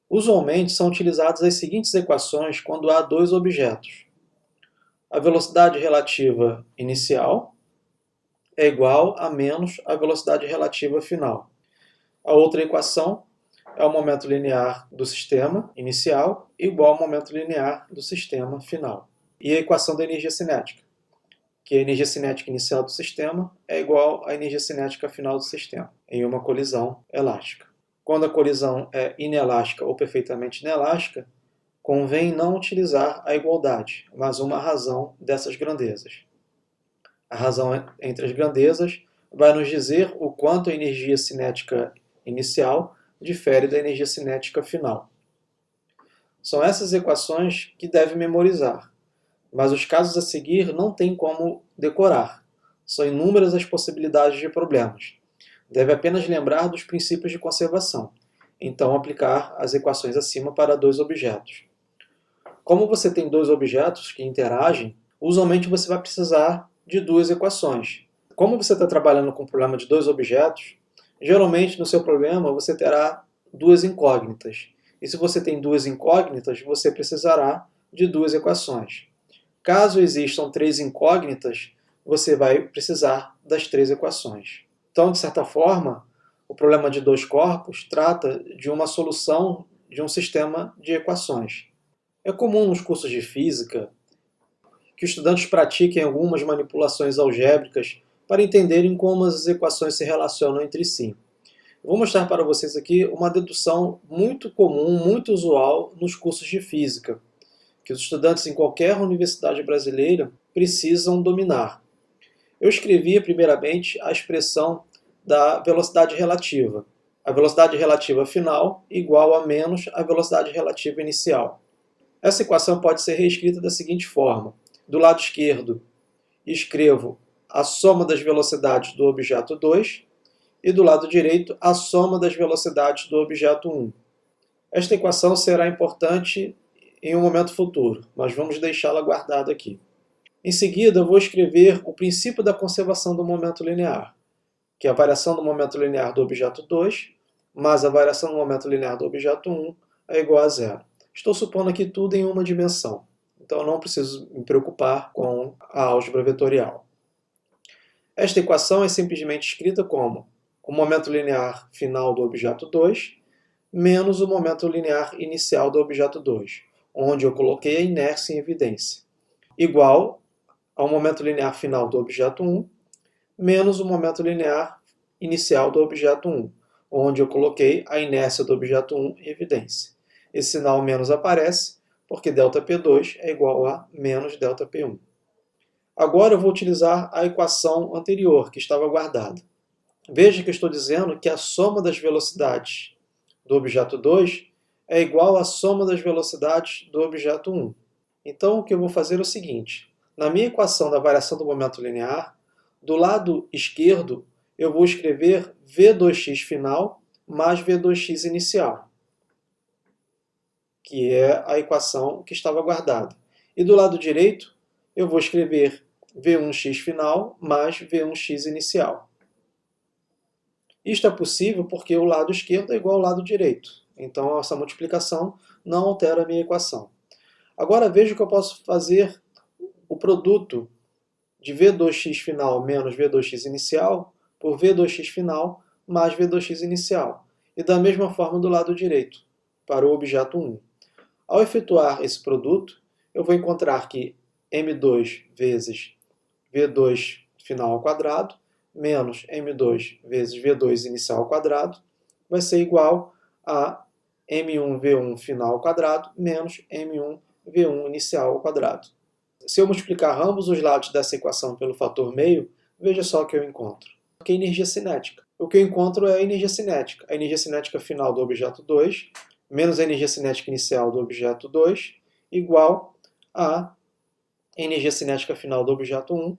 Usualmente são utilizadas as seguintes equações quando há dois objetos. A velocidade relativa inicial é igual a menos a velocidade relativa final. A outra equação é o momento linear do sistema inicial igual ao momento linear do sistema final. E a equação da energia cinética, que a energia cinética inicial do sistema é igual à energia cinética final do sistema, em uma colisão elástica. Quando a colisão é inelástica ou perfeitamente inelástica, convém não utilizar a igualdade, mas uma razão dessas grandezas. A razão entre as grandezas vai nos dizer o quanto a energia cinética inicial difere da energia cinética final. São essas equações que deve memorizar, mas os casos a seguir não tem como decorar. São inúmeras as possibilidades de problemas. Deve apenas lembrar dos princípios de conservação, então aplicar as equações acima para dois objetos. Como você tem dois objetos que interagem, usualmente você vai precisar de duas equações. Como você está trabalhando com um problema de dois objetos, geralmente no seu problema você terá duas incógnitas. E se você tem duas incógnitas, você precisará de duas equações. Caso existam três incógnitas, você vai precisar das três equações. Então, de certa forma, o problema de dois corpos trata de uma solução de um sistema de equações. É comum nos cursos de física que os estudantes pratiquem algumas manipulações algébricas para entenderem como as equações se relacionam entre si. Eu vou mostrar para vocês aqui uma dedução muito comum, muito usual nos cursos de física, que os estudantes em qualquer universidade brasileira precisam dominar. Eu escrevi primeiramente a expressão da velocidade relativa. A velocidade relativa final igual a menos a velocidade relativa inicial. Essa equação pode ser reescrita da seguinte forma. Do lado esquerdo, escrevo a soma das velocidades do objeto 2 e do lado direito a soma das velocidades do objeto 1. Esta equação será importante em um momento futuro, mas vamos deixá-la guardada aqui. Em seguida, eu vou escrever o princípio da conservação do momento linear, que é a variação do momento linear do objeto 2 mais a variação do momento linear do objeto 1 é igual a zero. Estou supondo aqui tudo em uma dimensão, então eu não preciso me preocupar com a álgebra vetorial. Esta equação é simplesmente escrita como o momento linear final do objeto 2 menos o momento linear inicial do objeto 2, onde eu coloquei a inércia em evidência, igual ao momento linear final do objeto 1 menos o momento linear inicial do objeto 1, onde eu coloquei a inércia do objeto 1 em evidência. Esse sinal menos aparece porque ΔP2 é igual a menos ΔP1. Agora eu vou utilizar a equação anterior, que estava guardada. Veja que eu estou dizendo que a soma das velocidades do objeto 2 é igual à soma das velocidades do objeto 1. Então, o que eu vou fazer é o seguinte. Na minha equação da variação do momento linear, do lado esquerdo, eu vou escrever V2x final mais V2x inicial, que é a equação que estava guardada. E do lado direito, eu vou escrever V1x final mais V1x inicial. Isto é possível porque o lado esquerdo é igual ao lado direito. Então, essa multiplicação não altera a minha equação. Agora, veja que eu posso fazer o produto de V2x final menos V2x inicial por V2x final mais V2x inicial. E da mesma forma do lado direito, para o objeto 1. Ao efetuar esse produto, eu vou encontrar que M2 vezes V2 final ao quadrado menos M2 vezes V2 inicial ao quadrado vai ser igual a M1V1 final ao quadrado menos M1V1 inicial ao quadrado. Se eu multiplicar ambos os lados dessa equação pelo fator meio, veja só o que eu encontro. Que é energia cinética. O que eu encontro é a energia cinética. A energia cinética final do objeto 2 menos a energia cinética inicial do objeto 2 igual a energia cinética final do objeto 1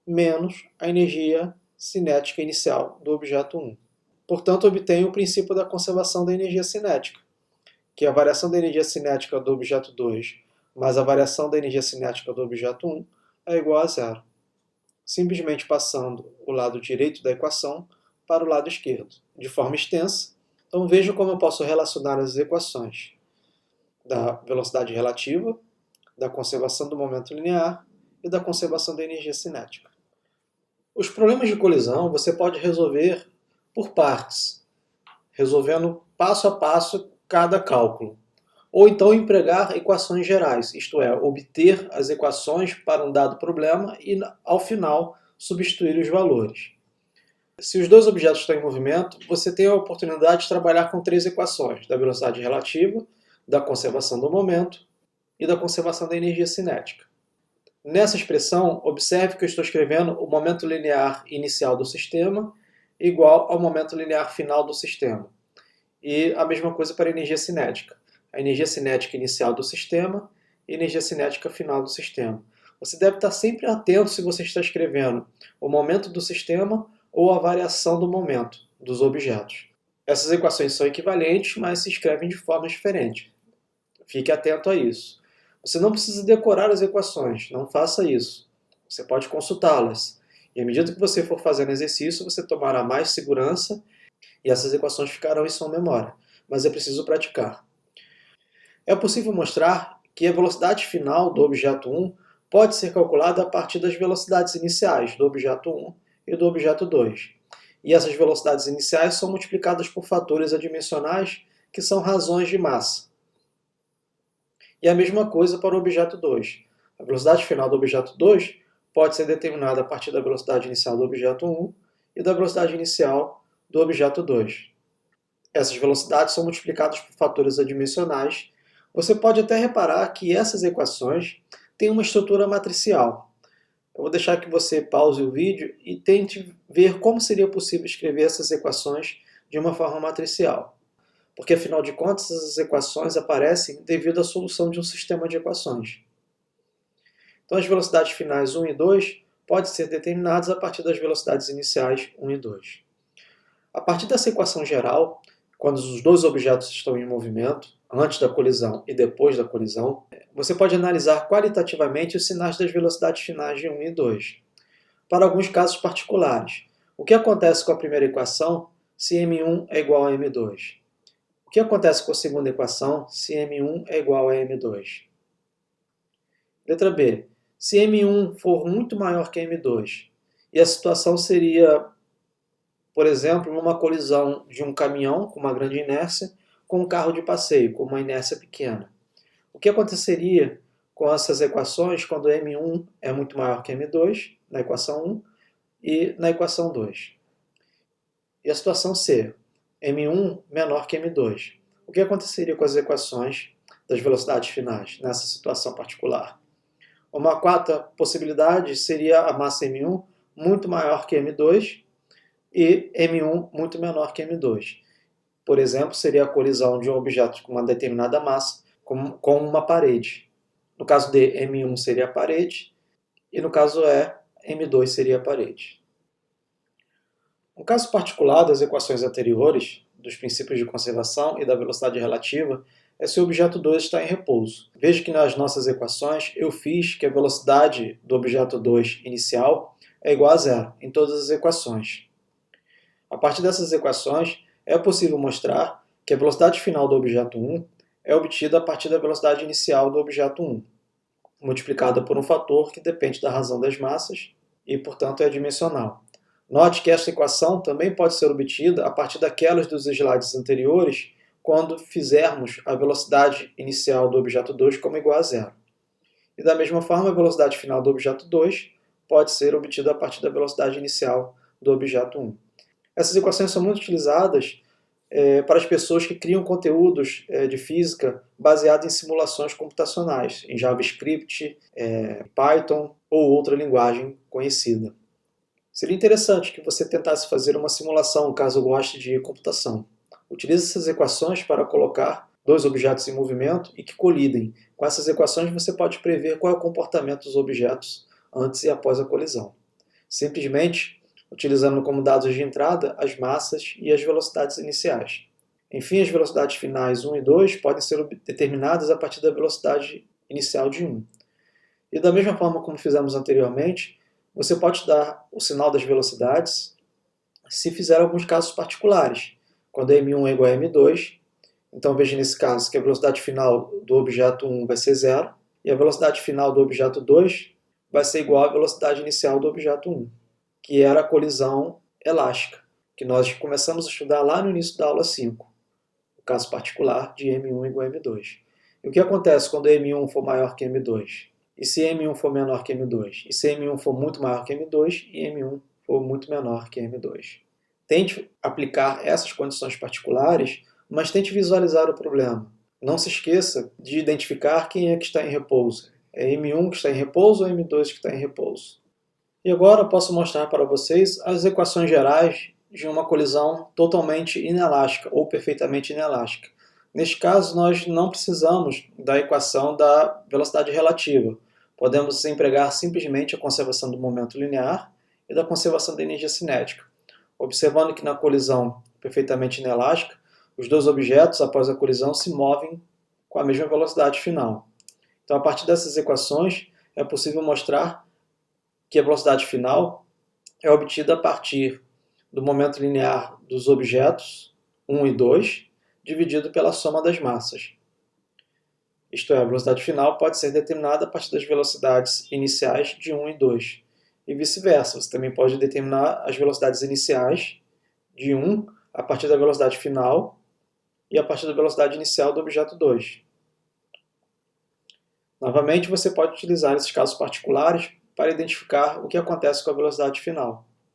menos a energia cinética inicial do objeto 1. Portanto, obtenho o princípio da conservação da energia cinética, que é a variação da energia cinética do objeto 2 mais a variação da energia cinética do objeto 1 é igual a zero. Simplesmente passando o lado direito da equação para o lado esquerdo. De forma extensa, Então veja como eu posso relacionar as equações da velocidade relativa, da conservação do momento linear e da conservação da energia cinética. Os problemas de colisão você pode resolver por partes, resolvendo passo a passo cada cálculo. Ou então empregar equações gerais, isto é, obter as equações para um dado problema e, ao final, substituir os valores. Se os dois objetos estão em movimento, você tem a oportunidade de trabalhar com três equações, da velocidade relativa, da conservação do momento e da conservação da energia cinética. Nessa expressão, observe que eu estou escrevendo o momento linear inicial do sistema igual ao momento linear final do sistema. E a mesma coisa para a energia cinética. A energia cinética inicial do sistema e a energia cinética final do sistema. Você deve estar sempre atento se você está escrevendo o momento do sistema ou a variação do momento dos objetos. Essas equações são equivalentes, mas se escrevem de forma diferente. Fique atento a isso. Você não precisa decorar as equações, não faça isso. Você pode consultá-las. E à medida que você for fazendo exercício, você tomará mais segurança e essas equações ficarão em sua memória. Mas é preciso praticar. É possível mostrar que a velocidade final do objeto 1 pode ser calculada a partir das velocidades iniciais do objeto 1 e do objeto 2. E essas velocidades iniciais são multiplicadas por fatores adimensionais que são razões de massa. E a mesma coisa para o objeto 2. A velocidade final do objeto 2 pode ser determinada a partir da velocidade inicial do objeto 1 e da velocidade inicial do objeto 2. Essas velocidades são multiplicadas por fatores adimensionais. Você pode até reparar que essas equações têm uma estrutura matricial. Eu vou deixar que você pause o vídeo e tente ver como seria possível escrever essas equações de uma forma matricial. Porque, afinal de contas, essas equações aparecem devido à solução de um sistema de equações. Então, as velocidades finais 1 e 2 podem ser determinadas a partir das velocidades iniciais 1 e 2. A partir dessa equação geral, quando os dois objetos estão em movimento, antes da colisão e depois da colisão, você pode analisar qualitativamente os sinais das velocidades finais de 1 e 2. Para alguns casos particulares, o que acontece com a primeira equação se m1 é igual a m2? O que acontece com a segunda equação se m1 é igual a m2? Letra B. Se m1 for muito maior que m2, e a situação seria, por exemplo, numa colisão de um caminhão com uma grande inércia com um carro de passeio com uma inércia pequena. O que aconteceria com essas equações quando m1 é muito maior que m2, na equação 1, e na equação 2? E a situação C, m1 menor que m2. O que aconteceria com as equações das velocidades finais nessa situação particular? Uma quarta possibilidade seria a massa m1 muito maior que m2 e m1 muito menor que m2. Por exemplo, seria a colisão de um objeto com uma determinada massa com uma parede. No caso D, m1 seria a parede e no caso E, m2 seria a parede. No caso particular das equações anteriores, dos princípios de conservação e da velocidade relativa, é se o objeto 2 está em repouso. Veja que nas nossas equações eu fiz que a velocidade do objeto 2 inicial é igual a zero em todas as equações. A partir dessas equações, é possível mostrar que a velocidade final do objeto 1 é obtida a partir da velocidade inicial do objeto 1, multiplicada por um fator que depende da razão das massas e, portanto, é adimensional. Note que esta equação também pode ser obtida a partir daquelas dos slides anteriores quando fizermos a velocidade inicial do objeto 2 como igual a zero. E da mesma forma, a velocidade final do objeto 2 pode ser obtida a partir da velocidade inicial do objeto 1. Essas equações são muito utilizadas para as pessoas que criam conteúdos de física baseados em simulações computacionais, em JavaScript, Python ou outra linguagem conhecida. Seria interessante que você tentasse fazer uma simulação, caso goste de computação. Utilize essas equações para colocar dois objetos em movimento e que colidem. Com essas equações você pode prever qual é o comportamento dos objetos antes e após a colisão. Simplesmente utilizando como dados de entrada as massas e as velocidades iniciais. Enfim, as velocidades finais 1 e 2 podem ser determinadas a partir da velocidade inicial de 1. E da mesma forma como fizemos anteriormente, você pode dar o sinal das velocidades se fizer alguns casos particulares. quando m1 é igual a m2. Então veja nesse caso que a velocidade final do objeto 1 vai ser 0 e a velocidade final do objeto 2 vai ser igual à velocidade inicial do objeto 1, que era a colisão elástica, que nós começamos a estudar lá no início da aula 5, o caso particular de m1 igual a m2. E o que acontece quando m1 for maior que m2? E se m1 for menor que m2? E se m1 for muito maior que m2 e m1 for muito menor que m2? Tente aplicar essas condições particulares, mas tente visualizar o problema. Não se esqueça de identificar quem é que está em repouso. É m1 que está em repouso ou m2 que está em repouso? E agora posso mostrar para vocês as equações gerais de uma colisão totalmente inelástica ou perfeitamente inelástica. Neste caso, nós não precisamos da equação da velocidade relativa. Podemos empregar simplesmente a conservação do momento linear e da conservação da energia cinética. Observando que na colisão perfeitamente inelástica, os dois objetos, após a colisão, se movem com a mesma velocidade final. Então, a partir dessas equações, é possível mostrar que a velocidade final é obtida a partir do momento linear dos objetos 1 e 2, dividido pela soma das massas. Isto é, a velocidade final pode ser determinada a partir das velocidades iniciais de 1 e 2. E vice-versa, você também pode determinar as velocidades iniciais de 1 a partir da velocidade final e a partir da velocidade inicial do objeto 2. Novamente, você pode utilizar esses casos particulares para identificar o que acontece com a velocidade final.